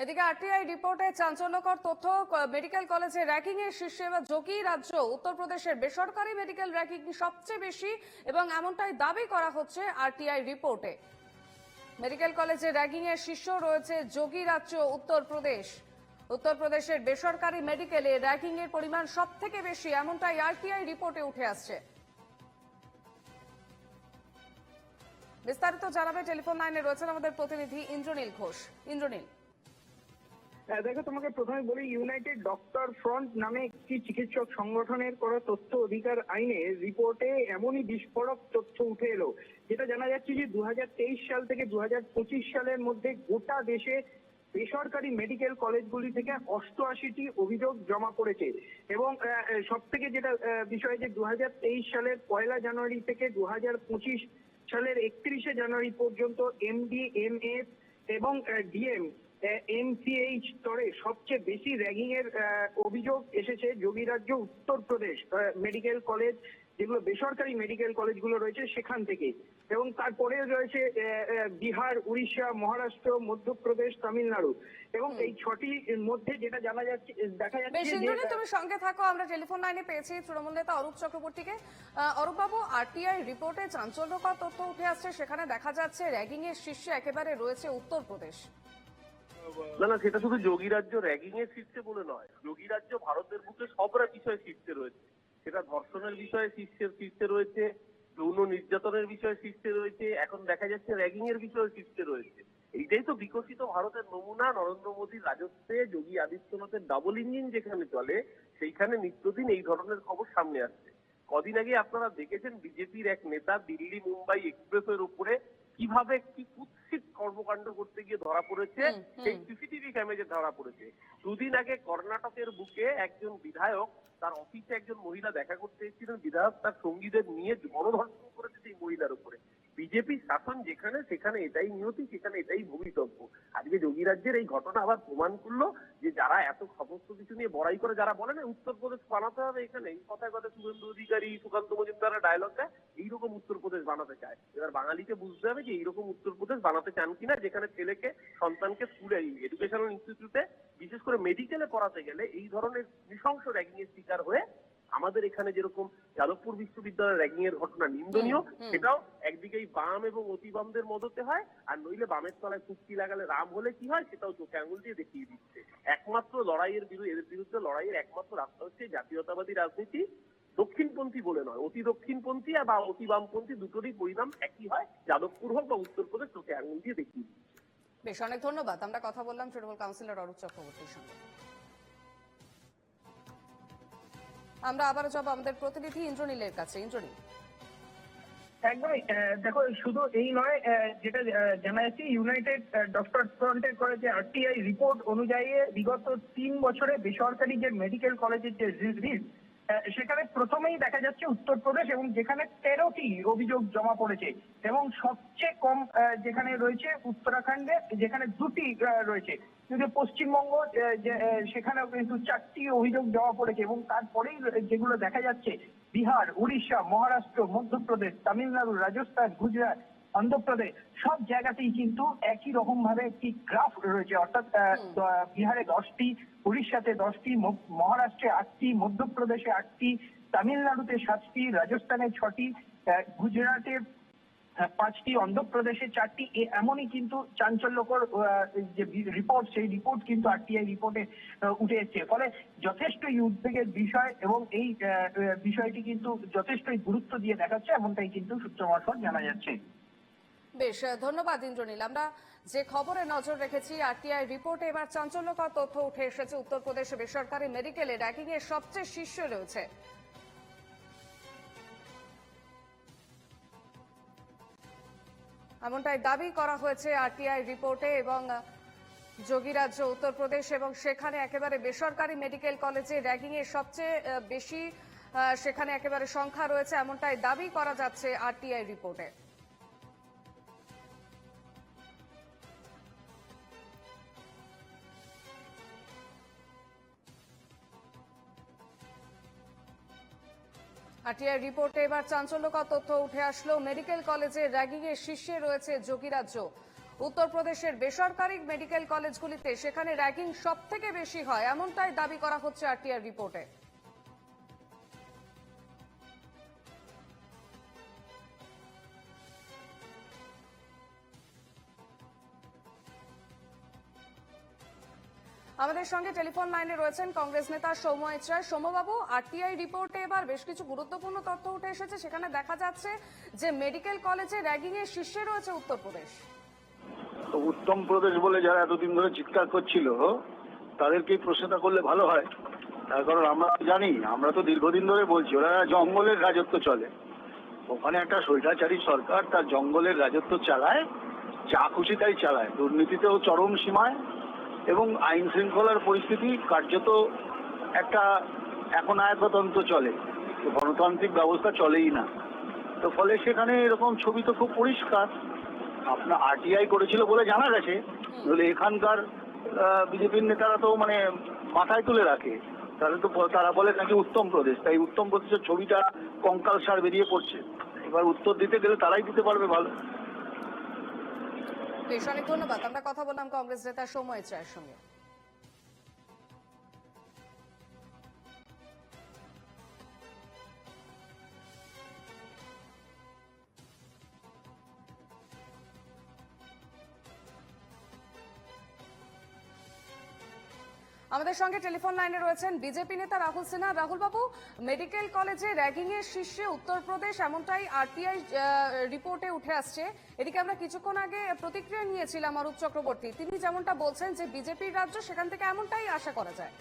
এদিকে আরটিআই রিপোর্টে চাঞ্চল্যকর তথ্য। মেডিকেল কলেজে র্যাঙ্কিং এর শীর্ষে এবার যোগী রাজ্য উত্তরপ্রদেশের বেসরকারি মেডিকেল র্যাঙ্কিং সবচেয়ে বেশি এবং এমনটাই দাবি করা হচ্ছে আরটিআই রিপোর্টে। মেডিকেল কলেজে র্যাঙ্কিং এর শীর্ষ রয়েছে যোগী রাজ্য উত্তরপ্রদেশ। উত্তরপ্রদেশের বেসরকারি মেডিকেলে র্যাঙ্কিং এর পরিমাণ সবথেকে বেশি, এমনটাই আরটিআই রিপোর্টে উঠে আসছে। বিস্তারিত জানাবে টেলিফোন লাইনে রয়েছেন আমাদের প্রতিনিধি ইন্দ্রনীল ঘোষ। ইন্দ্রনীল, দেখো, তোমাকে প্রথমে বলি, ইউনাইটেড ডক্টর ফ্রন্ট নামে একটি চিকিৎসক সংগঠনের করা তথ্য অধিকার আইনে রিপোর্টে এমনই বিস্ফোরক তথ্য উঠে এলো, যেটা জানা যাচ্ছে যে 2023 সাল থেকে 2025 সালের মধ্যে গোটা দেশে বেসরকারি মেডিকেল কলেজগুলি থেকে 88টি অভিযোগ জমা পড়েছে। এবং সব থেকে যেটা বিষয় যে 2023 সালের 1 জানুয়ারি থেকে 2025 সালের 31 জানুয়ারি পর্যন্ত এমডি, এমএস এবং ডিএম, এমসিএইচ স্তরে সবচেয়ে বেশি র্যাগিং এর অভিযোগ এসেছে যোগী রাজ্য উত্তরপ্রদেশ মেডিকেল কলেজ, যেগুলো বেসরকারি মেডিকেল কলেজগুলো রয়েছে সেখান থেকে। এবং তারপরে রয়েছে বিহার, উড়িষ্যা, মহারাষ্ট্র, মধ্যপ্রদেশ, তামিলনাড়ু। এবং এই 6টির মধ্যে যেটা জানা যাচ্ছে, দেখা যাচ্ছে যে তুমি সঙ্গে থাকো। আমরা টেলিফোন লাইনে পেয়েছি তৃণমূল নেতা অরূপ চক্রবর্তীকে। অরূপ বাবু, আরটিআই রিপোর্টে চাঞ্চল্যকর তথ্য উঠে আসছে, সেখানে দেখা যাচ্ছে র্যাগিং এর শীর্ষে একেবারে রয়েছে উত্তরপ্রদেশ। না, সেটা শুধু যোগী রাজ্য র্যাগিং এর শীর্ষে বলে নয়, যোগী রাজ্য ভারতের বুকে সব বিষয়ে শীর্ষে রয়েছে। সেটা ধর্ষণের বিষয়ে শীর্ষে রয়েছে, যৌন নির্যাতনের বিষয়ে শীর্ষে রয়েছে, এখন দেখা যাচ্ছে র্যাগিং এর বিষয়ে শীর্ষে রয়েছে। এইটাই তো বিকশিত ভারতের নমুনা। নরেন্দ্র মোদীর রাজত্বে যোগী আদিত্যনাথের ডাবল ইঞ্জিন যেখানে চলে, সেইখানে নিত্যদিন এই ধরনের খবর সামনে আসছে। কদিন আগে আপনারা দেখেছেন বিজেপির এক নেতা দিল্লি মুম্বাই এক্সপ্রেসের উপরে কিভাবে কি কুৎসিত কর্মকাণ্ড করতে গিয়ে ধরা পড়েছে, সেই সিসিটিভি ক্যামেরে ধরা পড়েছে। দুদিন আগে কর্ণাটকের বুকে একজন বিধায়ক, তার অফিসে একজন মহিলা দেখা করতে এসেছিলেন, বিধায়ক তার সঙ্গীদের নিয়ে গণধর্ষণ করেছে সেই মহিলার উপরে। বিজেপির শাসন যেখানে, সেখানে এটাই নিয়তি, সেখানে এটাই ভবিতব্য। আজকে যোগী রাজ্যের এই ঘটনা আবার প্রমাণ করলো যে যারা এত সমস্ত কিছু নিয়ে বড়াই করে, যারা বলে না উত্তরপ্রদেশ বানাতে হবে, এখানে এই কথায় কথা শুভেন্দু অধিকারী, সুকান্ত মজুমদারের ডায়লগ দেয়, এইরকম উত্তরপ্রদেশ বানাতে চায়। এবার বাঙালিকে বুঝতে হবে যে এইরকম উত্তরপ্রদেশ বানাতে চান কিনা, যেখানে ছেলেকে, সন্তানকে স্কুলে, এডুকেশনাল ইনস্টিটিউটে, বিশেষ করে মেডিকেলে পড়াতে গেলে এই ধরনের নৃশংস র্যাগিং এর শিকার হয়ে, আমাদের এখানে যেরকম যাদবপুর বিশ্ববিদ্যালয়ের র্যাগিং এর ঘটনা নিন্দনীয়, সেটাও একদিকেই বাম এবং অতি বামদের মদতে হয়, আর নইলে বামের তলায় কুস্তি লাগালে রাম হলে কি হয় সেটাও চোখে আঙুল দিয়ে দেখিয়ে দিচ্ছে। একমাত্র লড়াইয়ের এদের বিরুদ্ধে লড়াইয়ের একমাত্র রাস্তা হচ্ছে জাতীয়তাবাদী রাজনীতি। দক্ষিণপন্থী বলে নয়, অতি দক্ষিণপন্থী বা অতি বামপন্থী দুটোরই পরিণাম একই হয়, যাদবপুর হোক বা উত্তরপ্রদেশ, চোখে আঙুল দিয়ে দেখিয়ে দিচ্ছে। বেশ, অনেক ধন্যবাদ। আমরা কথা বললাম তৃণমূল কাউন্সিলর অরূপ চক্রবর্তীর সঙ্গে। আমরা আবারও যাব আমাদের প্রতিনিধি ইন্দ্রনীলের কাছে। ইন্দ্রনীল, একদমই। দেখো, শুধু এই নয়, যেটা জানা যাচ্ছে ইউনাইটেড ডক্টর ফ্রন্টের করে যে আরটিআই রিপোর্ট অনুযায়ী বিগত 3 বছরে বেসরকারি যে মেডিকেল কলেজের যে রিলিজ, সেখানে প্রথমেই দেখা যাচ্ছে উত্তরপ্রদেশ, এবং যেখানে 13টি অভিযোগ জমা পড়েছে। এবং সবচেয়ে কম যেখানে রয়েছে উত্তরাখণ্ডে, যেখানে 2টি রয়েছে। কিন্তু পশ্চিমবঙ্গ সেখানেও কিন্তু 4টি অভিযোগ জমা পড়েছে। এবং তারপরেই যেগুলো দেখা যাচ্ছে বিহার, উড়িষ্যা, মহারাষ্ট্র, মধ্যপ্রদেশ, তামিলনাড়ু, রাজস্থান, গুজরাট, অন্ধ্রপ্রদেশ, সব জায়গাতেই কিন্তু একই রকম ভাবে একটি গ্রাফ রয়েছে। অর্থাৎ বিহারে 10টি, উড়িষ্যাতে 10টি, মহারাষ্ট্রে 8টি, মধ্যপ্রদেশে 8টি, তামিলনাড়ুতে 7টি, রাজস্থানে 6টি, গুজরাটে 5টি, অন্ধ্রপ্রদেশে 4টি। এমনই কিন্তু চাঞ্চল্যকর যে রিপোর্ট, সেই রিপোর্ট কিন্তু আরটিআই রিপোর্টে উঠে এসেছে। ফলে যথেষ্টই উদ্বেগের বিষয়, এবং এই বিষয়টি কিন্তু যথেষ্টই গুরুত্ব দিয়ে দেখাচ্ছে, এমনটাই কিন্তু সূত্র মারফত জানা যাচ্ছে। বেশ, ধন্যবাদ ইন্দ্রনীল। আমরা যে খবরে নজর রেখেছি, আরটিআই রিপোর্টে এবার চাঞ্চল্যকর তথ্য উঠে এসেছে। উত্তরপ্রদেশে বেসরকারি মেডিকেলে র্যাঙ্কিং এর সবচেয়ে শীর্ষে রয়েছে। এমনটাই দাবি করা হয়েছে আরটিআই রিপোর্টে। এবং যোগী রাজ্য উত্তরপ্রদেশ, এবং সেখানে একেবারে বেসরকারি মেডিকেল কলেজে র্যাঙ্কিং এর সবচেয়ে বেশি সেখানে একেবারে সংখ্যা রয়েছে, এমনটাই দাবি করা যাচ্ছে আরটিআই রিপোর্টে। আরটিআই রিপোর্টে এবার চাঞ্চল্যকর তথ্য উঠে আসলো। মেডিকেল কলেজে র্যাগিং এর শীর্ষে রয়েছে যোগী রাজ্য উত্তরপ্রদেশের বেসরকারি মেডিকেল কলেজগুলিতে সেখানে র্যাগিং সব থেকে বেশি হয়, এমনটাই দাবি করা হচ্ছে আরটিআই রিপোর্টে। আমাদের সঙ্গে টেলিফোন লাইনে রয়েছেন কংগ্রেস নেতা সৌম্য রায়। সৌম্যবাবু, আরটিআই রিপোর্টে এবার বেশ কিছু গুরুত্বপূর্ণ তথ্য উঠে এসেছে। সেখানে দেখা যাচ্ছে যে মেডিকেল কলেজে র্যাগিং এর শীর্ষে রয়েছে উত্তরপ্রদেশ। উত্তম প্রদেশ বলে যারা এতদিন ধরে চিৎকার করছিল তাদেরকেই প্রশ্নটা করলে ভালো হয়। তার কারণ আমরা জানি, আমরা তো দীর্ঘদিন ধরে বলছি ওরা জঙ্গলের রাজত্ব চলে। ওখানে একটা স্বৈরাচারী সরকার তার জঙ্গলের রাজত্ব চালায়, যা খুশি তাই চালায়, দুর্নীতিতেও চরম সীমায়, এবং আইন শৃঙ্খলার পরিস্থিতি কার্যত একটা একনায়কতন্ত্র চলে, গণতান্ত্রিক ব্যবস্থা চলেই না। তো ফলে সেখানে এরকম ছবি তো খুব পরিষ্কার। আপনার আরটিআই করেছিল বলে জানা গেছে, তাহলে এখানকার বিজেপির নেতারা তো মানে মাথায় তুলে রাখে, তাহলে তো তারা বলে নাকি উত্তম প্রদেশ, তাই উত্তম প্রদেশের ছবিটা কঙ্কালসার বেরিয়ে পড়ছে। এবার উত্তর দিতে গেলে তারাই দিতে পারবে ভালো। বেশ, অনেক ধন্যবাদ। আমরা কথা বললাম কংগ্রেস নেতা সৌম্য রায়ের সঙ্গে। আমাদের সঙ্গে টেলিফোন লাইনে রয়েছেন বিজেপি নেতা রাহুল সিনহা। রাহুল বাবু, মেডিকেল কলেজে র্যাগিং এর শীর্ষে উত্তরপ্রদেশ, এমনটাই আরটিআই রিপোর্টে উঠে আসছে। এদিকে আমরা কিছুক্ষণ আগে প্রতিক্রিয়া নিয়েছিলাম অরূপ চক্রবর্তী, তিনি যেমনটা বলছেন যে বিজেপির রাজ্য, সেখান থেকে এমনটাই আশা করা যায়।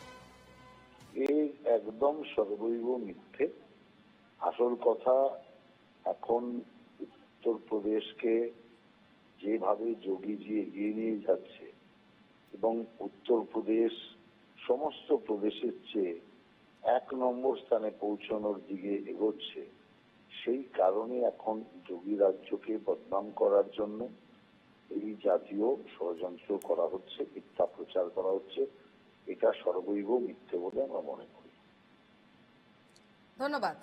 এই একদম সর্বৈব মিথ্যে। আসল কথা, এখন উত্তরপ্রদেশকে যেভাবে যোগীজি এগিয়ে নিয়ে যাচ্ছে এবং উত্তরপ্রদেশ সমস্ত প্রদেশের চেয়ে 1 নম্বর স্থানে পৌঁছানোর দিকে এগোচ্ছে, সেই কারণে এখন যোগী রাজ্যকে বদনাম করার জন্য এই জাতীয় ষড়যন্ত্র করা হচ্ছে, মিথ্যা প্রচার করা হচ্ছে। এটা সর্বৈব মিথ্যে বলে আমরা মনে করি। ধন্যবাদ।